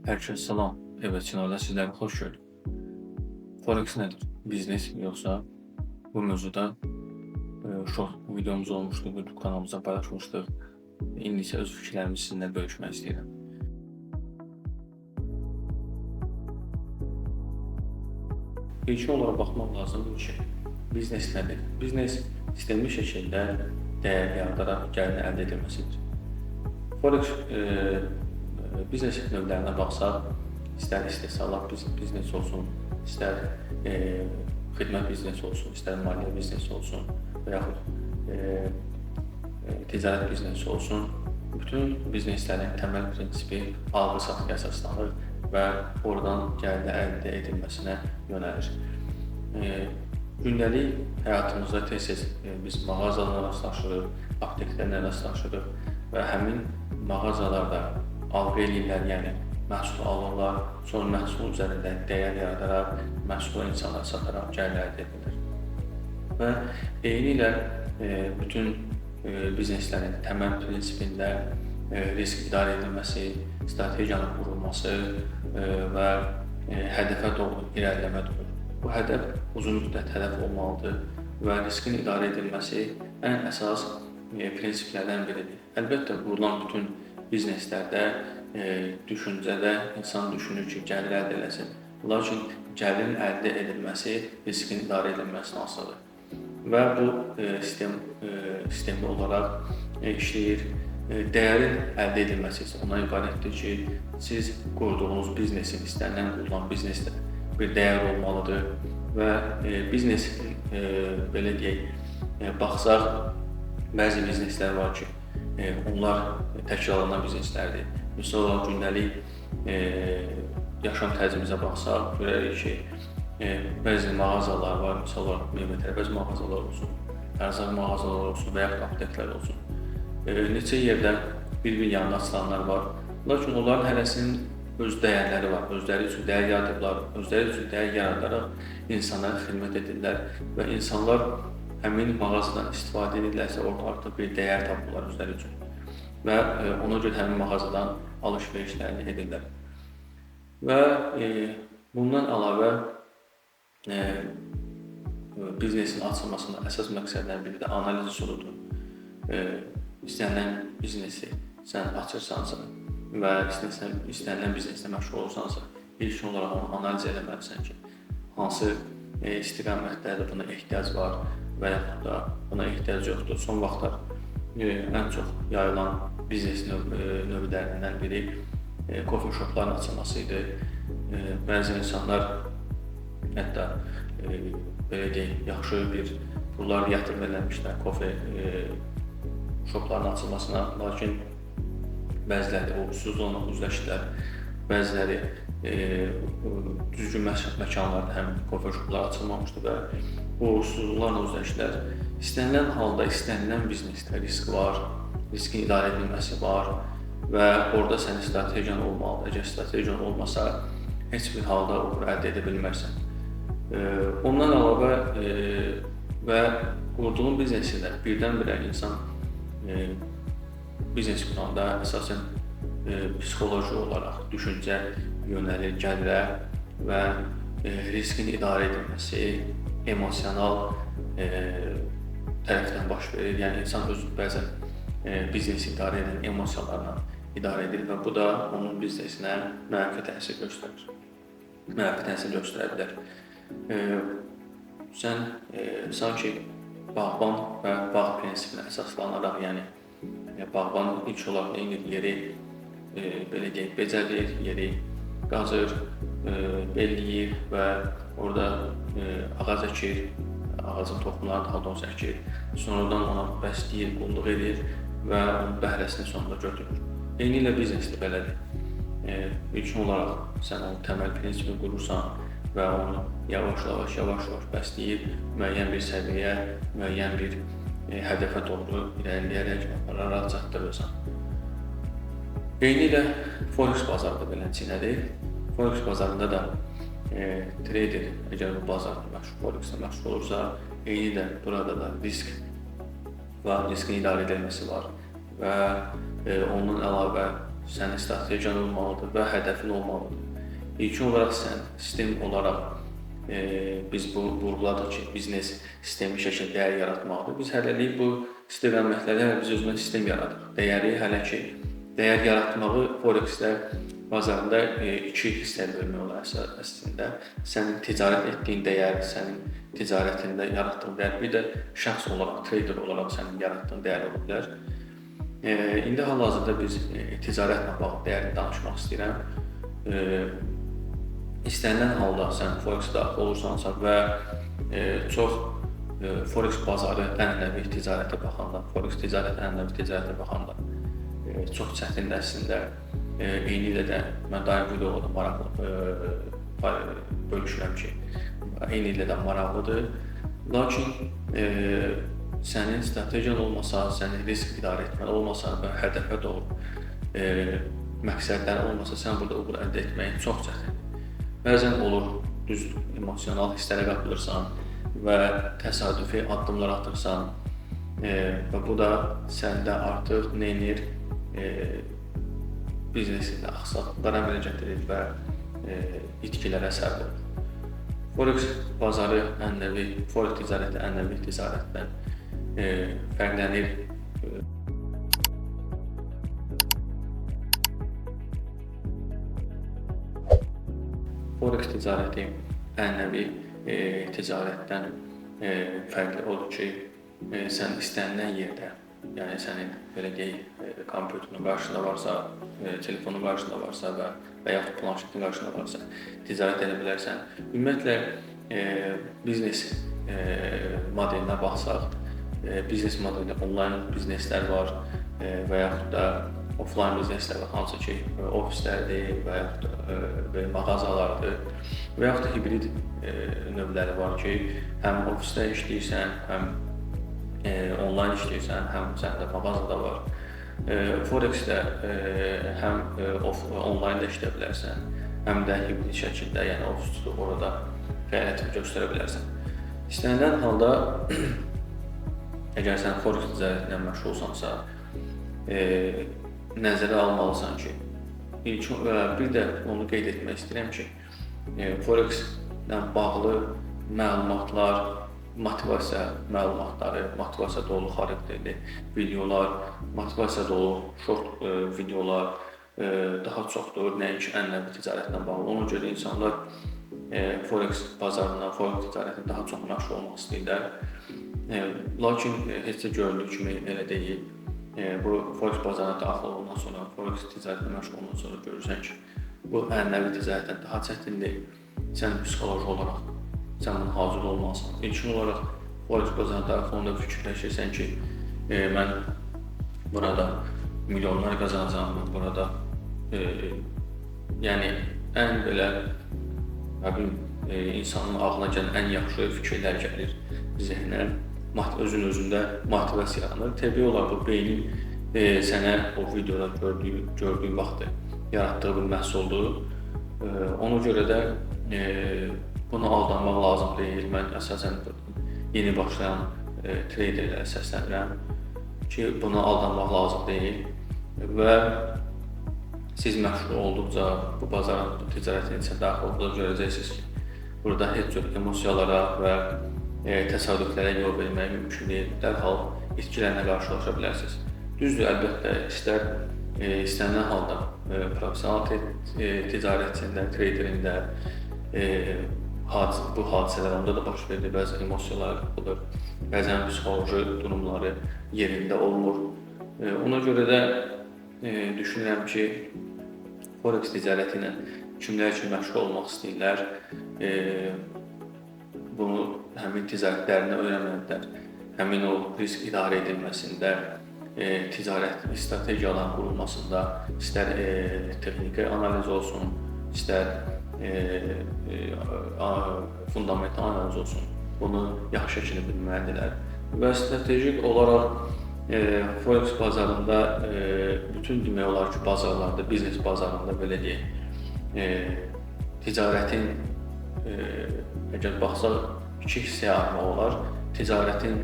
Herkese salam. Evet, Çınarda sizləri xoş gördük. Forex nədir? Biznes yoxsa? Bu mövzuda short videomuz olmuşdu, YouTube kanalımızda paylaşmışdıq. İndi isə öz fikirlərimi sizinlə bölüşmək istəyirəm. İlkin olaraq baxmaq lazımdır ki, biznes nədir? Biznes sistemli şəkildə dəyər yaradaraq gəlir əldə edilməsidir. Forex biznes növlərinə baxsaq, istər istehsalat biznes olsun, istər xidmət biznesi olsun, istər maliyyə biznesi olsun və yaxud ticarət biznesi olsun, bütün bizneslərin təməl prinsipi alğı-satqıya əsaslanır və oradan gəlir əldə edilməsinə yönəlir. Gündəlik həyatımızda tez-tez biz mağazalarla rastlaşırıq, apteklərlə rastlaşırıq və həmin mağazalarda alğı eləyirlər, yəni məhsul alırlar, sonra məhsul üzərində dəyər yaradaraq, məhsulu insanlara sataraq gəlir əldə edirlər. Və eynilə bütün bizneslərin təməl prinsipində risk idarə edilməsi, strategiyanın qurulması və hədəfə doğru irəliləmə olur. Bu hədəf uzun müddət hədəf olmalıdır və riskin idarə edilməsi ən əsas prinsiplərdən biridir. Əlbəttə, qurulan bütün bizneslərdə, düşüncədə insan düşünür ki, gəlir əldə eləsin. Lakin gəlirin əldə edilməsi riskin idarə edilməsindən asılıdır. Və bu sistemli olaraq işləyir. Dəyərin əldə edilməsi isə ona ibarətdir ki, siz qurduğunuz biznesin, istənilən qurulan biznesdə bir dəyər olmalıdır və biznes, belə deyək, baxsaq, bəzi bizneslər var ki, onlar təkrarlanan bizneslərdir. Misal olaraq gündəlik yaşam tərzimizə baxsaq, görərik ki, bəzi mağazalar var, misal olaraq meyvə-tərəvəz mağazalar olsun, ərzaq mağazalar olsun və yaxud apteklər olsun. Neçə yerdə bir-bir yanında açılanlar var, lakin onların hərəsinin öz dəyərləri var, özləri üçün dəyər yaradıblar, özləri üçün dəyər yaradaraq insanlara xidmət edirlər və insanlar həmin mağazadan istifadə edirlərsə, orada artıq bir dəyər tapırlar özləri üçün və ona görə həmin mağazadan alış-verişlərini edirlər. Və bundan əlavə biznesin açılmasında əsas məqsədlərindən biri də analiz üsuludur. İstənilən biznesi sən açırsansa və istənilən bizneslə məşğul olursansa, ilkin olaraq onu analiz eləməlisən ki, hansı istiqamətlərdə buna ehtiyac var və yaxud da buna ehtiyac yoxdur. Son vaxtlar ən çox yayılan biznes növlərindən biri coffee shopların açılması idi. Bəzi insanlar hətta belə deyək, yaxşı bir pullar yatırım eləmişlər coffee shopların açılmasına, lakin bəziləri uğursuzluqla üzləşdilər, bəziləri düzgün məkanlarda həmin coffee shoplar açılmamışdı və uğursuzluqlarla üzləşdilər. İstənilən halda, istənilən biznesdə risk var, riskin idarə edilməsi var və orada sənin strategiyan olmalıdır. Əgər strategiyan olmasa, heç bir halda uğur əldə edə bilmərsən. Ondan əlavə və qurduğun biznesi də birdən-birə insan biznes quranda əsasən psixoloji olaraq düşüncə yönəlir gəlirə və riskin idarə edilməsi emosional tərəfdən baş verir. Yəni insan özü bəzən biznesi idarə edən emosiyalarla idarə edir və bu da onun biznesinə mənfi təsir göstərir. Mənfi təsir göstərə bilər. Sən sanki bağban və bağ prinsipinə əsaslanaraq, yəni bağban ilk olaraq yeri belə deyək, becərir, yeri qazır, belləyir və orada ağac əkir, ağacın toxumlarını daha doğrusu əkir, sonradan ona bəsləyir, qulluq edir və onun bəhrəsini sonunda götürür. Eynilə biznes də belədir. İlkin olaraq sən onun təməl prinsipini qurursan və onu yavaş-yavaş bəsləyib, müəyyən bir səviyyə, müəyyən bir hədəfə doğru irəliləyərək apararaq çatdırırsan. Eynilə Forex bazarı da belədir. Forex bazarında da trader, əgər bu bazarda Forex-də məşğul olursa, eynilə burada da risk və riskin idarə edilməsi var və ondan əlavə sənin strategiyan olmalıdır və hədəfin olmalıdır. İlkin olaraq sən sistem olaraq biz vurğuladıq ki, biznes sistemli şəkildə dəyər yaratmalıdır. Biz hələlik bu istiqamətlərlə biz özümüzə sistem yaradıq. Dəyər yaratmağı Forex-də bazarında iki hissəyə bölmək olar əslində. Sənin ticarət etdiyin dəyər, sənin ticarətində yaratdığın dəyər, bir də şəxs olaraq, trader olaraq sənin yaratdığın dəyər ola bilər. İndi hal-hazırda biz ticarətlə bağlı dəyərini danışmaq istəyirəm. İstənilən halda sən Forex-də olursansa və çox Forex bazarı ənənəvi ticarətə baxanda, Forex ticarəti ənənəvi ticarətə baxanda çox çətindir əslində. Eyni ilə də mən daim videoda maraqlı bölüşürəm ki, eyni ilə də maraqlıdır. Lakin sənin strategiyan olmasa, sənin risk idarə etmən olmasa və hədəfə doğru məqsədlərin olmasa, sən burada uğur əldə etməyin çox çətindir. Bəzən olur, düz emosional hisslərə qapılırsan və təsadüfi addımlar atırsan və bu da səndə artıq neynir? Biznesində axsaqlıqlara əmələ gətirir və itkilərə səbəb olur. Forex bazarı Forex ticarəti ənənəvi ticarətdən fərqlənir. Forex ticarəti ənənəvi ticarətdən fərqli odur ki, sən istənilən yerdə, yəni sənin belə deyək, kompüterin qarşısında varsa, telefonun qarşısında varsa və yaxud planşetin qarşısında varsa, ticarət edə bilərsən. Ümumiyyətlə, biznes modelinə baxsaq, biznes modelində onlayn bizneslər var və yaxud da offline bizneslər var, hansı ki, ofislərdir və yaxud da mağazalardır və yaxud da hibrid növləri var ki, həm ofisdə işləyirsən, həm onlayn işləyirsən, həm səndə mağazada var. Forex-də həm onlayn da işləyə bilərsən, həm də hibrid şəkildə, yəni ofisdə orada fəaliyyətini göstərə bilərsən. İstənilən halda, əgər sən Forex ticarətinə məşğulsansa, nəzərə almalısan ki, bir də onu qeyd etmək istəyirəm ki, Forex-lə bağlı məlumatlar, motivasiya məlumatları, motivasiya dolu xarakterli videolar, motivasiya dolu short videolar daha çoxdur, nəinki ənənəvi ticarətlə bağlı. Ona görə insanlar Forex bazarından, Forex ticarətinə daha çox məşğul olmaq istəyirlər. Lakin heç də görüldüyü kimi elə deyil. Bu Forex bazarına daxil olandan sonra, Forex ticarətinə məşğul olandan sonra görürsən ki, bu ənənəvi ticarətdən daha çətindir. Sən psixoloji olaraq sən buna hazır olmalısan. İlkin olaraq Forex bazarına daxil olanda fikirləşirsən ki, mən burada milyonlar qazanacağam, mən burada yəni ən belə insanın ağlına gələn ən yaxşı fikirlər gəlir zehnə, özün-özündə motivasiya yaranır. Təbii olaraq bu beynin sənə o videoda gördüyün vaxtı yaratdığı bir məhsuldur. Ona görə də buna aldanmaq lazım deyil. Mən əsasən yeni başlayan traderlərə səslənirəm ki, buna aldanmaq lazım deyil və siz məşğul olduqca bu bazar ticarətin içində daxil olduqca görəcəksiniz ki, burada heç cür emosiyalara və təsadüflərə yol vermək mümkün deyil. Dərhal itkilərlə qarşılaşa bilərsiniz. Düzdür, əlbəttə istənilən halda professional ticarətçində, traderində bu hadisələr onda da baş verir, bəzən emosiyalar qapılır, bəzən psixoloji durumları yerində olmur. Ona görə də düşünürəm ki, Forex ticarəti ilə kimlər ki məşğul olmaq istəyirlər, bunu həmin ticarətlərini öyrənməlidirlər, həmin o risk idarə edilməsində, ticarət strategiyaların qurulmasında, istər texniki analiz olsun, istər fundamental analiz olsun, bunu yaxşı şəkildə bilməlidirlər. Və strategik olaraq Forex bazarında bütün demək olar ki, bazarlarda, biznes bazarında belə deyək, ticarətin əgər baxsaq iki hissəyə ayırmaq olar. Ticarətin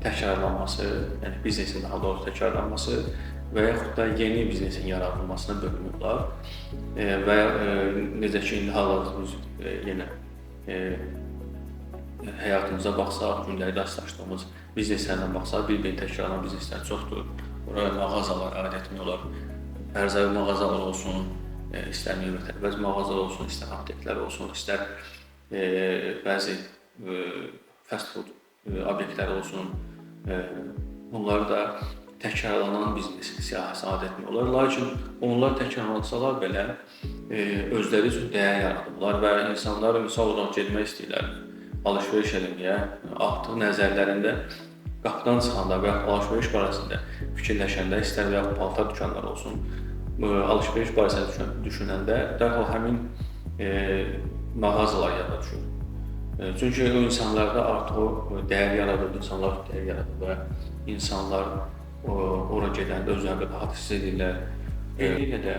təkrarlanması, yəni biznesin daha doğrusu təkrarlanması və yaxud da yeni biznesin yaradılmasına bölünmək olar. Və necə ki, indi hal-hazırda biz yenə həyatımıza baxsaq, gündəlik rastlaşdığımız bizneslərdən baxsaq, bir-birini təkrarlanan bizneslər çoxdur. Oraya mağazalar aid etmək olar. Ərzavi mağazalar olsun, istər meyvə-tərəvəz mağazalar olsun, istər apteklər olsun, istər bəzi fast food obyektləri olsun. Bunlar da təkrarlanan biznes siyahısına aid etmək olar. Lakin onlar təkrarlansalar belə özləri üçün dəyər yaradırlar və insanlar misal olaraq getmək istəyirlər alış-veriş etməyə. Artıq nəzərlərində qapıdan çıxanda və alış-veriş barəsində fikirləşəndə, istər və yaxud paltar dükanları olsun, alış-veriş barəsində düşünəndə dərhal həmin mağazalar yada düşür. Çünki o insanlarda artıq o dəyər yaradır, insanlar dəyər yaradır və insanlar ora gedəndə özlərini rahat hiss edirlər. Eynilə də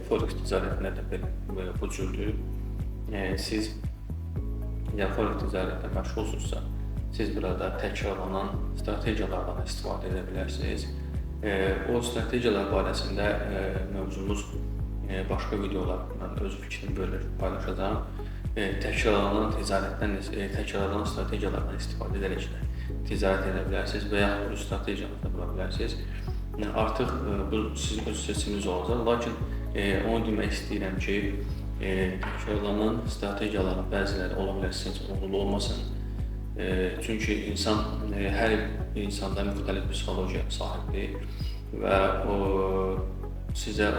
Forex ticarətində də bu cürdür. Siz Forex ticarətlə məşğulsunuzsa, siz burada təkrarlanan strategiyalardan istifadə edə bilərsiniz. O strategiyalar barəsində mövzumuz başqa videolar, mən öz fikrimi belə paylaşacağam. Təkrarlanan təkrarlanan strategiyalardan istifadə edərək ticarət edə bilərsiniz və yaxud öz strategiyanızı qura bilərsiniz. Artıq bu sizin öz seçiminiz olacaq, lakin onu demək istəyirəm ki, təkrarlanan strategiyaların bəziləri ola bilər sizin üçün uğurlu olmasın. Çünki hər insanda müxtəlif psixologiya sahibdir və o sizə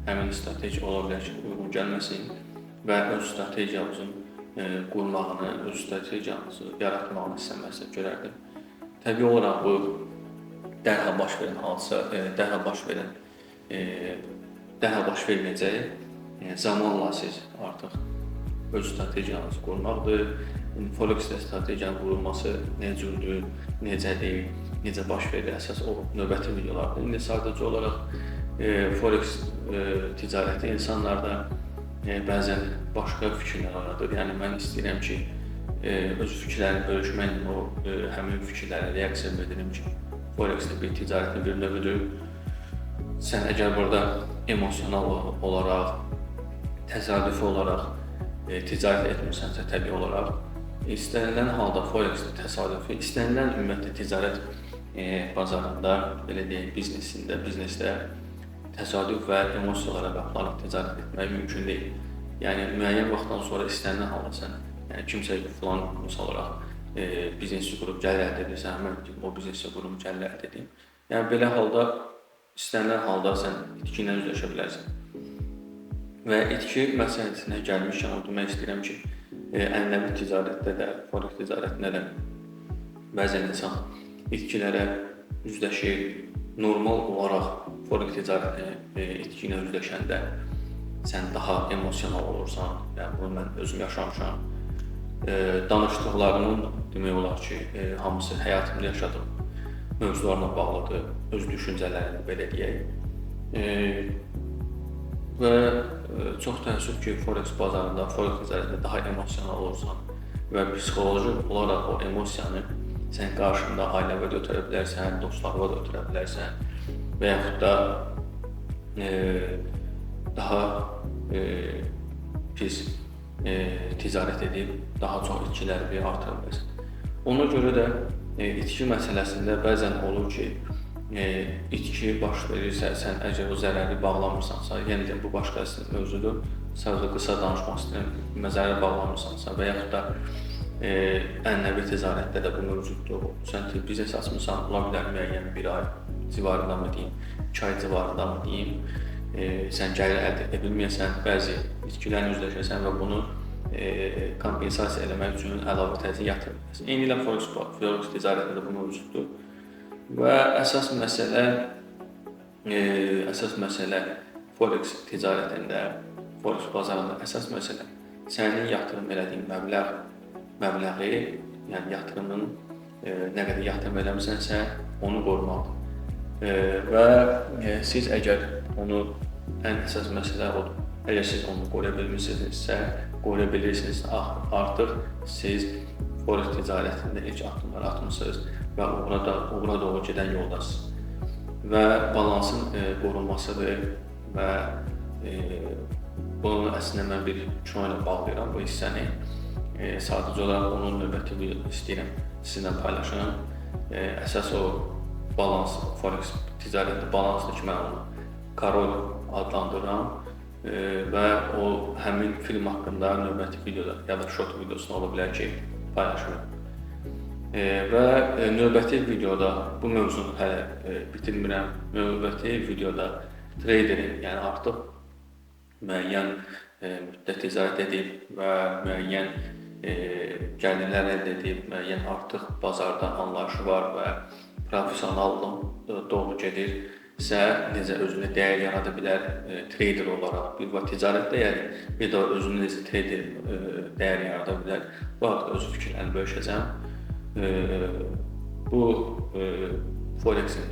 həmin strategiya ola bilər ki, uyğun gəlməsin və öz strategiyanızın qurmağını, öz strategiyanızı yaratmağını istəməzsə görərdim. Təbii olaraq bu dərhal baş verən hadisa, dərhal baş verməyəcək. Zamanla siz artıq öz strategiyanızı qurmaqdır. Forex-də strategiyanın qurulması necədir, necədir, necə baş verir, əsas o növbəti videolardır. İndi sadəcə olaraq Forex ticarəti insanlarda bəzən başqa fikirlər yaradır. Yəni mən istəyirəm ki, öz fikirlərimi bölüşməklə o həmin fikirlərə reaksiya bildirim ki, Forex-də bir ticarətin bir növüdür. Sən əgər burada emosional olaraq, təsadüfi olaraq ticarət etmirsənsə, təbii olaraq istənilən halda Forex-də təsadüfi, istənilən ümumiyyətlə ticarət bazarında, belə deyək, biznesdə təsadüf və emosiyalara baxılaraq ticarət etmək mümkün deyil. Yəni, müəyyən vaxtdan sonra istənilən halda sən, kimsə filan misal olaraq biznesi qurub gəlir əldə edirsən, həmən o biznesi qurub gəlir əldə edin. Yəni, belə halda, istənilən halda sən itki ilə üzləşə bilərsən. Və itki məsələsinə gəlmişkən, o demək istəyirəm ki, ənənəvi ticarətdə də, Forex ticarətində də bəzən insan itkilərə üzləşir. Normal olaraq Forex ticarətinə itki ilə üzləşəndə sən daha emosional olursan, yəni bunu mən özüm yaşamışam. Danışdıqlarımın demək olar ki, hamısı həyatımda yaşadığım mövzularla bağlıdır, öz düşüncələrini belə deyək. Və çox təəssüf ki, Forex bazarında, Forex ticarətində daha emosional olursan və psixoloji olaraq o emosiyanı sən qarşında ailəvə də ötürə bilərsən, dostlarına da ötürə bilərsən və yaxud da daha pis ticarət edib daha çox itkiləri artıra bilərsən. Ona görə də itki məsələsində bəzən olur ki, itki baş verirsə, sən əgər o zərəri bağlamırsansa, yəni də bu başqa mövzudur, sadəcə qısa danışmaq istəyirəm, zərəri bağlamırsansa və yaxud da ənənəvi ticarətdə də bu mövcuddur. Sən biznes açmısan, ola bilər müəyyən bir ay civarında mı deyim, 2 ay civarında mı deyim, sən gəlir əldə edə bilməyəsən, bəzi itkilərlə üzləşəsən və bunu kompensasiya eləmək üçün əlavə təzyiq yatırılır. Eyni ilə Forex ticarətində də bu mövcuddur. Və əsas məsələ Forex ticarətində, Forex bazarında əsas məsələ sənin yatırım elədiyin məbləği, yəni yatırımın nə qədər yatırım eləmisənsə, onu qorumaqdır. Və siz əgər onu, ən əsas məsələ odur, əgər siz onu qoruya bilmirsinizsə, qoruya bilirsiniz, artıq siz Forex ticarətində ilk addımları atmışsınız və uğura doğru gedən yoldasınız. və balansın qorunmasıdır və bunu əslində mən bir kino ilə bağlayıram bu hissəni. Sadəcə olaraq onun növbəti videoda istəyirəm sizinlə paylaşım. Əsas o balans, forex ticarətdə balansdır ki, mən onu Karol adlandırıram və o həmin film haqqında növbəti videoda ya da short videosunda ola bilər ki, paylaşıram. Və növbəti videoda bu mövzunu hələ bitirmirəm. Növbəti videoda traderin, yəni artıq müəyyən müddət ticarət edib və müəyyən gəlirlər əldə edib, müəyyən artıq bazarda anlayışı var və professionallıq doğru gedir. İsə necə özünə dəyər yarada bilər trader olaraq, bir və ticarətdə yəni bir də özünə necə trader dəyər yarada bilər. Bu haqda öz fikirlərimi bölüşəcəm. Bu Forex'in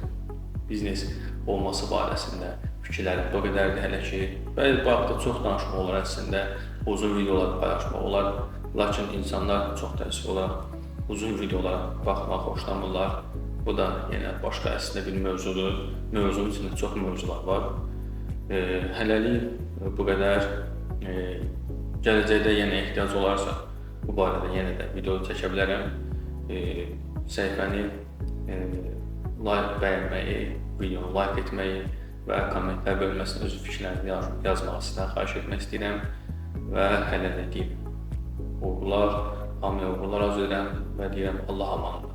biznes olması barəsində fikirlərim o qədərdir hələ ki. Bəli, bu haqda çox danışmaq olar əslində, uzun videolar paylaşmaq olar. Lakin insanlar çox təəssüf olaraq uzun videolara baxmaq xoşlanmırlar. Bu da yenə başqa əslində bir mövzudur. Mövzunun içində çox mövzular var. Hələlik bu qədər. Gələcəkdə yenə ehtiyac olarsa bu barədə yenə də video çəkə bilərəm. Səhifəni bəyənməyi, videonu like etməyi və kommentlər bölməsində öz fikirlərinizi yazmağı sizdən xahiş etmək istəyirəm. Və hələ də deyim, uğurlar, hamıya uğurlar arzu edirəm və deyirəm Allah amanında.